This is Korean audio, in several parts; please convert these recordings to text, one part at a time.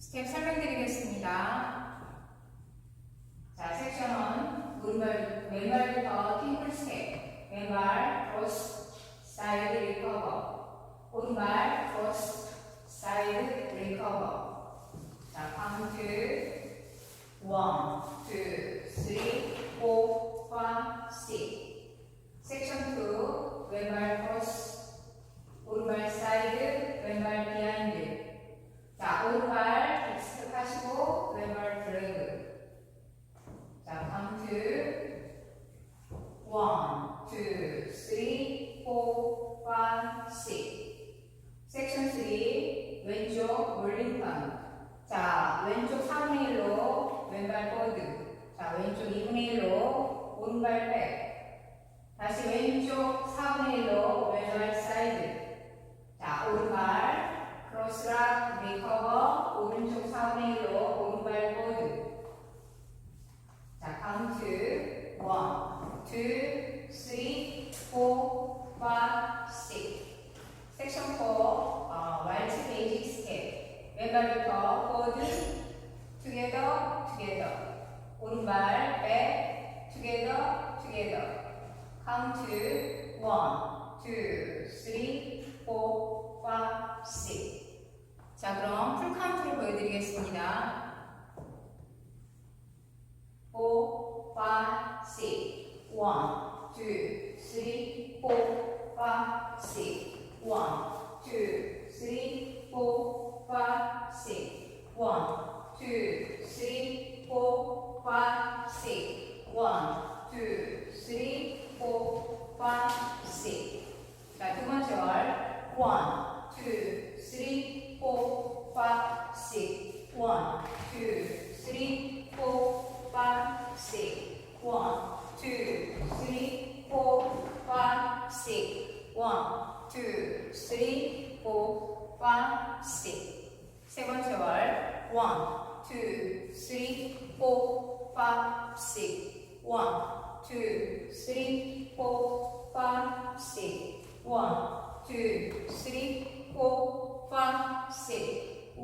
스텝 설명드리겠습니다. 자, 섹션 1 왼발부터 킹플 스텝, 왼발 크로스 사이드 리커버, 오른발 크로스 사이드 리커버. 자, 카운트 1, 2, 3, 4, 5, 6. 섹션 2 왼발 크로스, 오른발 사이드, 왼발 비하인드. 자, 오른발 엑스트 하시고 왼발 드래그. 자, 카운트 1, 2, 3, 4, 5, 6. 섹션 3 왼쪽 롤링 카운트. 자, 왼쪽 4분의 1로 왼발 포드. 자, 왼쪽 2분의 1로 오른발 백. 다시 왼쪽 4분의 1로 왼발 사이드. 자, 오른발 크로스락 리커버, 오른쪽 4분의 1로 오른발 포드. 자, 카운트 1, 2, 3, 4, 5, 6. 섹션 4 왈츠 베이직 스텝. 왼발부터 포드, 투게더, 오른발 백, 투게더. 카운트 1, 2, 3, 4, 5, 6. 자, 그럼 풀 카운트를 보여드리겠습니다. 4, 5, 6. 1, 2, 3, 4, 5, 6. 1, 2, 3, 4, 5, 6. 1, 2, 3, 4, 5, 6. 자, 두 번째 월 1, 2, 3, 4, 5, 6. 1, 2, 3, 4, 5, 6. 1, 2, 3, 4, 5, 6. 1, 2, 3, 4, 5, 6. 세 번째 월 1, 2, 3, 4, 5, 6. 1, 2, 3, 4, 5, 6. 1, 2, 3, 4, 5, 6. 1,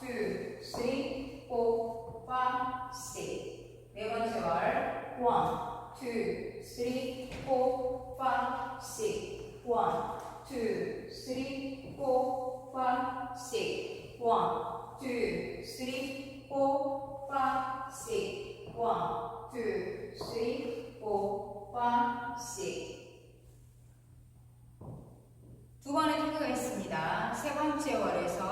2, 3, 4, 5, 6. 네 번째 월 1, 2, 3, 4, 5, 6. 1, 2, 3, 4, 5, 6. 1, 2, 3, 4, 5, 6. 두 번의 토크가 있습니다. 세 번째 월에서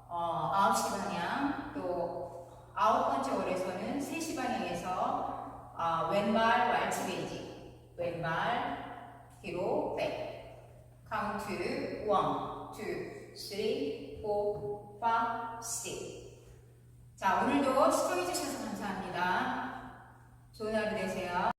9시 방향, 또 9번째 월에서는 3시 방향에서 왼발 왈츠 베이직, 왼발 뒤로 백. 카운트 1, 2, 3, 4, 5, 6. 자, 오늘도 시청해주셔서 감사합니다. 좋은 하루 되세요.